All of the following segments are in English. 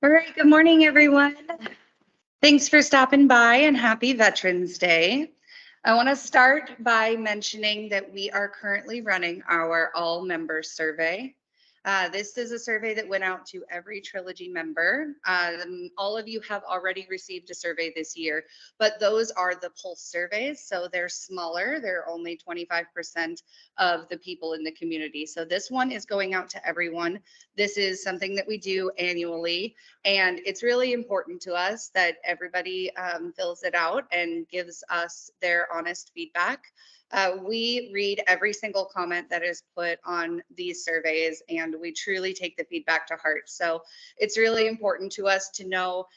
All right, good morning, everyone. Thanks for stopping by and happy Veterans Day. I want to start by mentioning that we are currently running our all members survey. This is a survey that went out to every Trilogy member. All of you have already received a survey this year, but those are the pulse surveys. So they're smaller. They're only 25% of the people in the community. So this one is going out to everyone. This is something that we do annually. And it's really important to us that everybody fills it out and gives us their honest feedback. We read every single comment that is put on these surveys, and we truly take the feedback to heart. So it's really important to us to know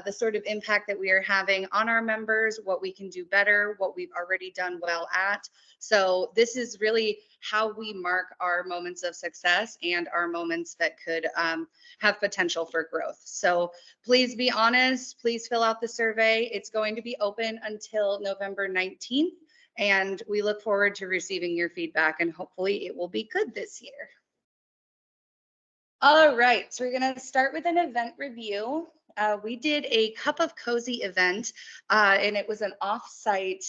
the sort of impact that we are having on our members, what we can do better, what we've already done well at. So this is really how we mark our moments of success and our moments that could have potential for growth. So please be honest, please fill out the survey. It's going to be open until November 19th. And we look forward to receiving your feedback, and hopefully it will be good this year. All right, so we're going to start with an event review. We did a Cup of Cozy event, and it was an off-site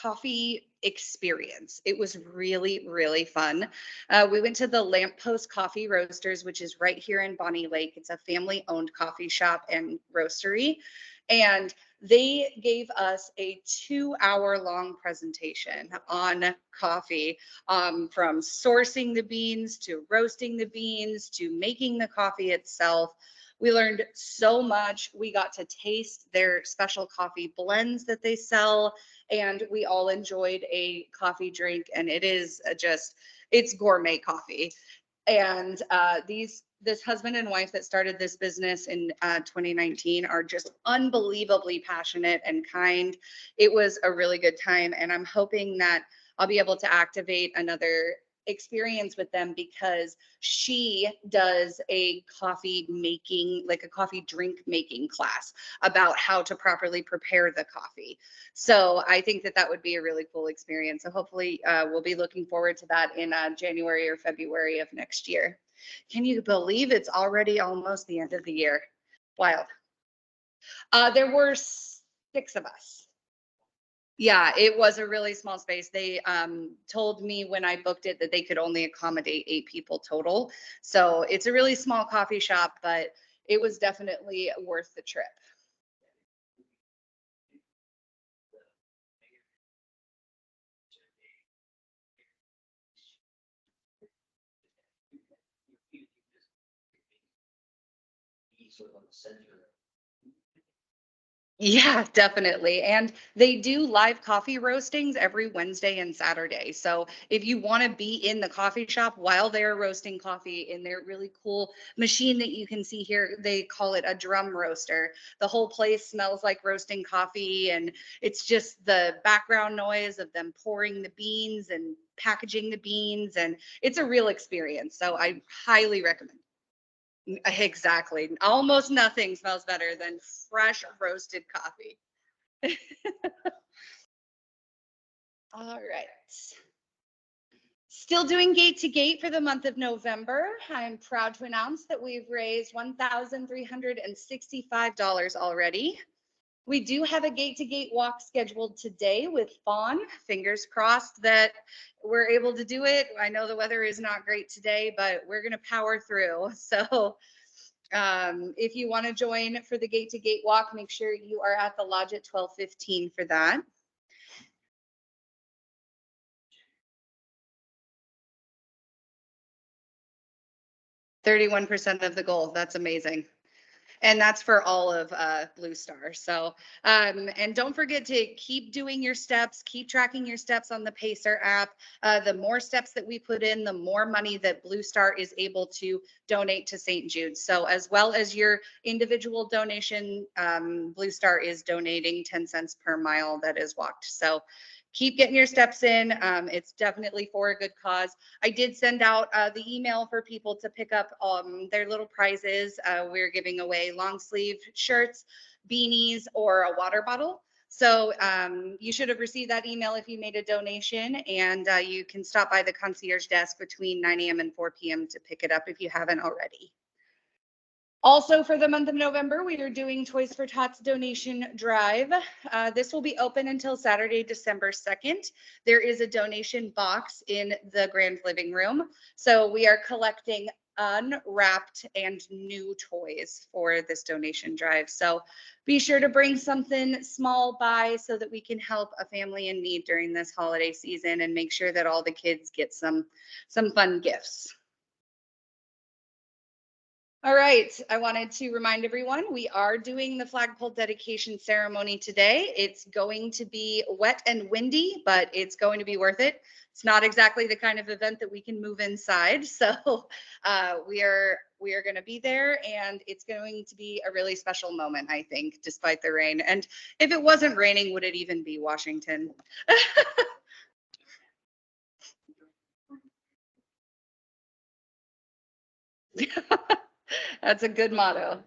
coffee experience. It was really, really fun. We went to the Lamppost Coffee Roasters, which is right here in Bonnie Lake. It's a family-owned coffee shop and roastery. And they gave us a 2-hour-long presentation on coffee, from sourcing the beans to roasting the beans to making the coffee itself. We learned so much. We got to taste their special coffee blends that they sell, and we all enjoyed a coffee drink, and it is it's gourmet coffee. And this husband and wife that started this business in 2019 are just unbelievably passionate and kind. It was a really good time, and I'm hoping that I'll be able to activate another experience with them, because she does a coffee making, like a coffee drink making class about how to properly prepare the coffee. So I think that would be a really cool experience. So hopefully we'll be looking forward to that in January or February of next year. Can you believe it's already almost the end of the year? Wild. There were 6 of us. Yeah, it was a really small space. They told me when I booked it that they could only accommodate 8 people total. So it's a really small coffee shop, but it was definitely worth the trip. Yeah, definitely. And they do live coffee roastings every Wednesday and Saturday. So if you want to be in the coffee shop while they're roasting coffee in their really cool machine that you can see here, they call it a drum roaster. The whole place smells like roasting coffee, and it's just the background noise of them pouring the beans and packaging the beans, and it's a real experience. So I highly recommend. Exactly. Almost nothing smells better than fresh roasted coffee. All right. Still doing gate to gate for the month of November. I'm proud to announce that we've raised $1,365 already. We do have a gate to gate walk scheduled today with Fawn. Fingers crossed that we're able to do it. I know the weather is not great today, but we're going to power through. So if you want to join for the gate to gate walk, make sure you are at the lodge at 12:15 for that. 31% of the goal. That's amazing. And that's for all of Blue Star. So, and don't forget to keep doing your steps, keep tracking your steps on the Pacer app. The more steps that we put in, the more money that Blue Star is able to donate to St. Jude's. So as well as your individual donation, Blue Star is donating 10 cents per mile that is walked. So keep getting your steps in. It's definitely for a good cause. I did send out the email for people to pick up their little prizes. We're giving away long sleeve shirts, beanies, or a water bottle. So you should have received that email if you made a donation, and you can stop by the concierge desk between 9 a.m. and 4 p.m. to pick it up if you haven't already. Also, for the month of November, we are doing Toys for Tots donation drive. This will be open until Saturday, December 2nd. There is a donation box in the grand living room. So we are collecting unwrapped and new toys for this donation drive. So be sure to bring something small by so that we can help a family in need during this holiday season and make sure that all the kids get some fun gifts. All right, I wanted to remind everyone we are doing the flagpole dedication ceremony today. It's going to be wet and windy, but it's going to be worth it. It's not exactly the kind of event that we can move inside, so we are going to be there, and it's going to be a really special moment, I think, despite the rain. And if it wasn't raining, would it even be Washington? That's a good motto.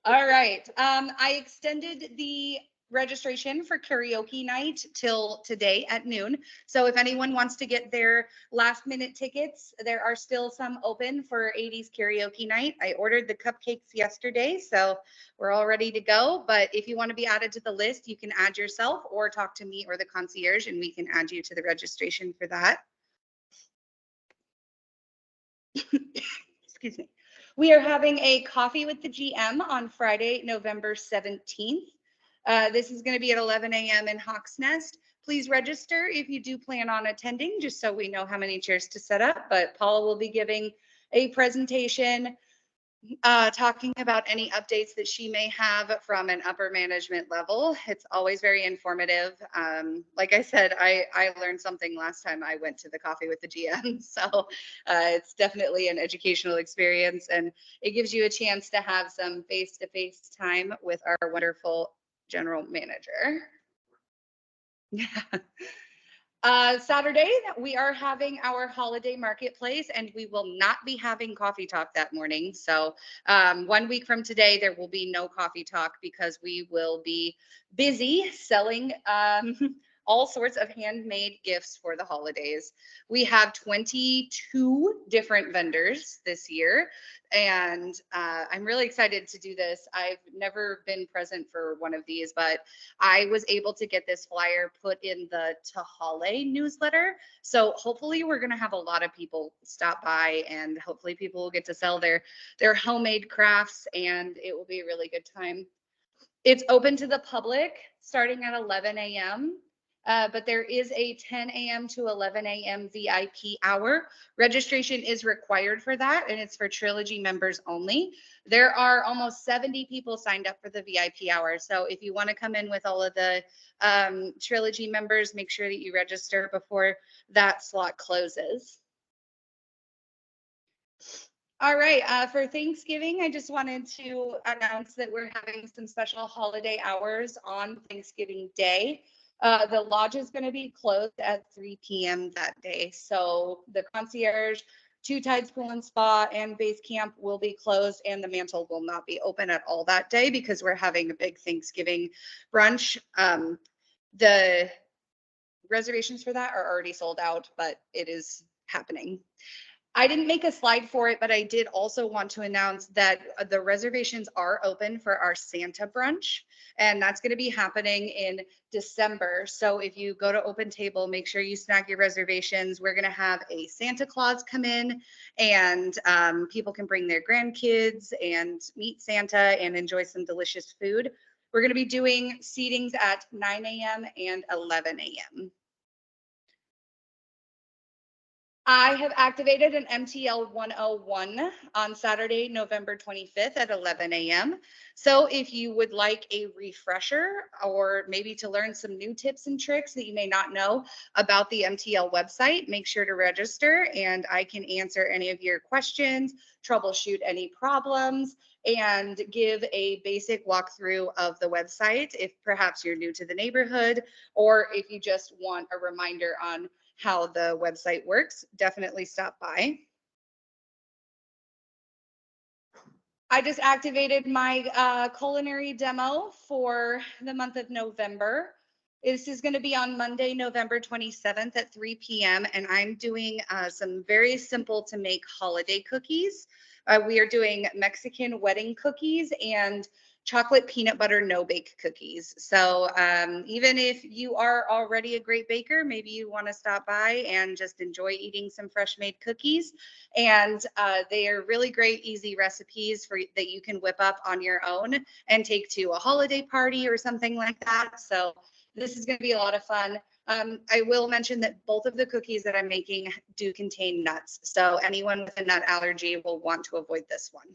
All right. I extended the registration for karaoke night till today at noon. So if anyone wants to get their last minute tickets, there are still some open for 80s karaoke night. I ordered the cupcakes yesterday, so we're all ready to go. But if you want to be added to the list, you can add yourself or talk to me or the concierge, and we can add you to the registration for that. Excuse me. We are having a coffee with the GM on Friday, November 17th. This is going to be at 11 a.m. in Hawks Nest. Please register if you do plan on attending, just so we know how many chairs to set up. But Paula will be giving a presentation talking about any updates that she may have from an upper management level. It's always very informative. Like I said, I learned something last time I went to the coffee with the GM. So it's definitely an educational experience, and it gives you a chance to have some face-to-face time with our wonderful general manager. Saturday, we are having our holiday marketplace, and we will not be having coffee talk that morning. So 1 week from today, there will be no coffee talk because we will be busy selling all sorts of handmade gifts for the holidays. We have 22 different vendors this year, and I'm really excited to do this. I've never been present for one of these, but I was able to get this flyer put in the Tahale newsletter. So hopefully we're going to have a lot of people stop by, and hopefully people will get to sell their homemade crafts, and it will be a really good time. It's open to the public starting at 11 a.m. But there is a 10 a.m. to 11 a.m. VIP hour. Registration is required for that, and it's for Trilogy members only. There are almost 70 people signed up for the VIP hour. So if you want to come in with all of the Trilogy members, make sure that you register before that slot closes. All right, for Thanksgiving, I just wanted to announce that we're having some special holiday hours on Thanksgiving Day. The lodge is going to be closed at 3 p.m. that day. So the concierge, Two Tides Pool and Spa, and base camp will be closed, and the mantle will not be open at all that day because we're having a big Thanksgiving brunch. The reservations for that are already sold out, but it is happening. I didn't make a slide for it, but I did also want to announce that the reservations are open for our Santa brunch, and that's going to be happening in December. So if you go to Open Table, make sure you snag your reservations. We're going to have a Santa Claus come in, and people can bring their grandkids and meet Santa and enjoy some delicious food. We're going to be doing seatings at 9 a.m. and 11 a.m. I have activated an MTL 101 on Saturday, November 25th at 11 a.m. So if you would like a refresher or maybe to learn some new tips and tricks that you may not know about the MTL website, make sure to register, and I can answer any of your questions, troubleshoot any problems, and give a basic walkthrough of the website if perhaps you're new to the neighborhood, or if you just want a reminder on how the website works, definitely stop by. I just activated my culinary demo for the month of November. This is going to be on Monday, November 27th at 3 p.m. And I'm doing some very simple to make holiday cookies. We are doing Mexican wedding cookies and chocolate peanut butter no bake cookies. So even if you are already a great baker, maybe you want to stop by and just enjoy eating some fresh made cookies. And they are really great, easy recipes that you can whip up on your own and take to a holiday party or something like that. So this is going to be a lot of fun. I will mention that both of the cookies that I'm making do contain nuts. So anyone with a nut allergy will want to avoid this one.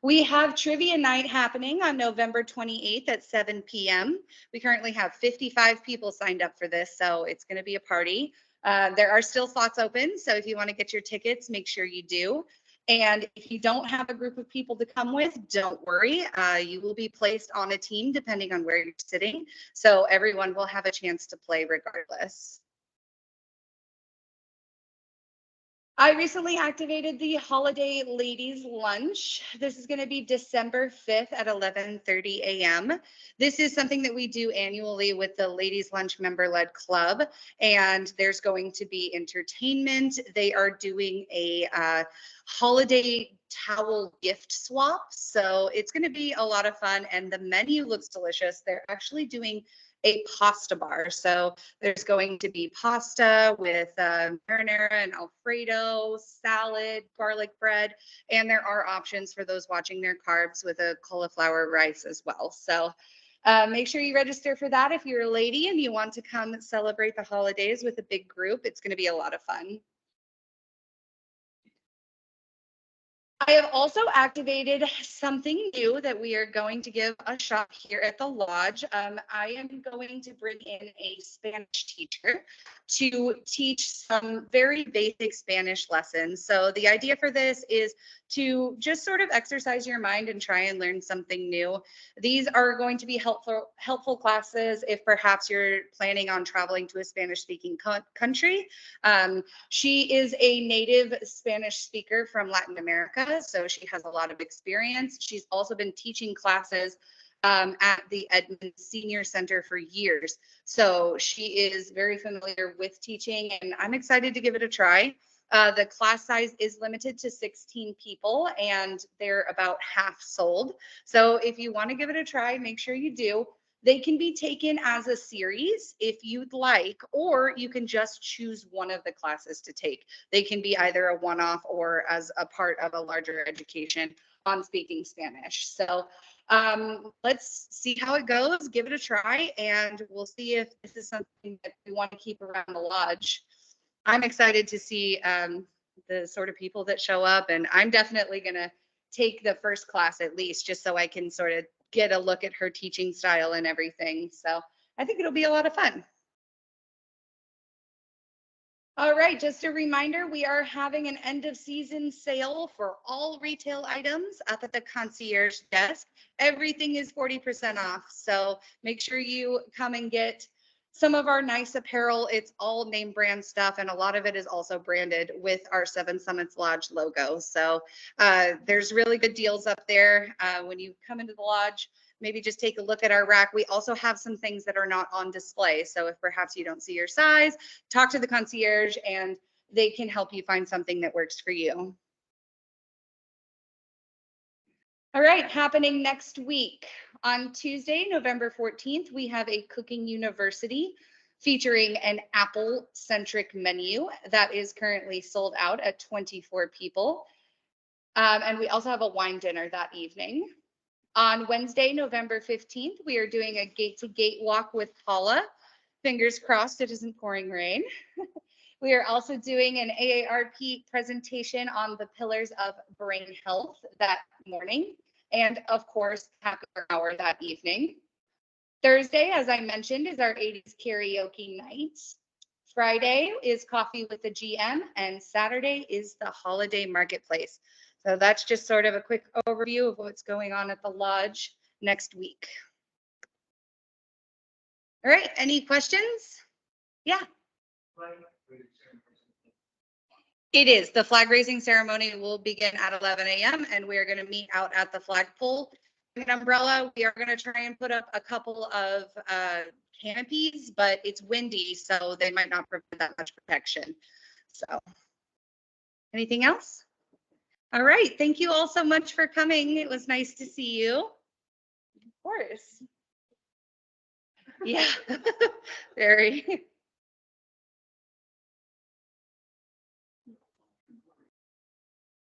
We have trivia night happening on November 28th at 7 p.m. We currently have 55 people signed up for this, so it's going to be a party. There are still slots open, so if you want to get your tickets, make sure you do. And if you don't have a group of people to come with, don't worry. You will be placed on a team depending on where you're sitting, so everyone will have a chance to play regardless. I recently activated the holiday ladies lunch. This is going to be December 5th at 11:30 a.m. This is something that we do annually with the ladies lunch member-led club, and there's going to be entertainment. They are doing a holiday towel gift swap, so it's going to be a lot of fun, and the menu looks delicious. They're actually doing a pasta bar. So there's going to be pasta with marinara and Alfredo, salad, garlic bread, and there are options for those watching their carbs with a cauliflower rice as well. So make sure you register for that if you're a lady and you want to come celebrate the holidays with a big group. It's going to be a lot of fun. I have also activated something new that we are going to give a shot here at the lodge. I am going to bring in a Spanish teacher to teach some very basic Spanish lessons. So the idea for this is to just sort of exercise your mind and try and learn something new. These are going to be helpful classes if perhaps you're planning on traveling to a Spanish-speaking country. She is a native Spanish speaker from Latin America, so she has a lot of experience. She's also been teaching classes at the Edmond Senior Center for years. So she is very familiar with teaching, and I'm excited to give it a try. The class size is limited to 16 people, and they're about half sold. So if you want to give it a try, make sure you do. They can be taken as a series if you'd like, or you can just choose one of the classes to take. They can be either a one-off or as a part of a larger education on speaking Spanish. So let's see how it goes, give it a try, and we'll see if this is something that we want to keep around the lodge. I'm excited to see the sort of people that show up, and I'm definitely going to take the first class at least, just so I can sort of get a look at her teaching style and everything. So I think it'll be a lot of fun. All right, just a reminder, we are having an end of season sale for all retail items up at the concierge desk. Everything is 40% off. So make sure you come and get some of our nice apparel. It's all name brand stuff, and a lot of it is also branded with our Seven Summits Lodge logo. So there's really good deals up there. When you come into the lodge, maybe just take a look at our rack. We also have some things that are not on display. So if perhaps you don't see your size, talk to the concierge and they can help you find something that works for you. All right, happening next week. On Tuesday, November 14th, we have a cooking university featuring an apple-centric menu that is currently sold out at 24 people. And we also have a wine dinner that evening. On Wednesday, November 15th, we are doing a gate-to-gate walk with Paula. Fingers crossed it isn't pouring rain. We are also doing an AARP presentation on the pillars of brain health that morning. And of course, happy hour that evening. Thursday, as I mentioned, is our 80s karaoke night. Friday is coffee with the GM, and Saturday is the holiday marketplace. So that's just sort of a quick overview of what's going on at the lodge next week. All right, any questions? Yeah. It is. The flag raising ceremony will begin at 11 a.m. and we're going to meet out at the flagpole an umbrella. We are going to try and put up a couple of canopies, but it's windy, so they might not provide that much protection. So, anything else? All right. Thank you all so much for coming. It was nice to see you. Of course. Yeah. Very.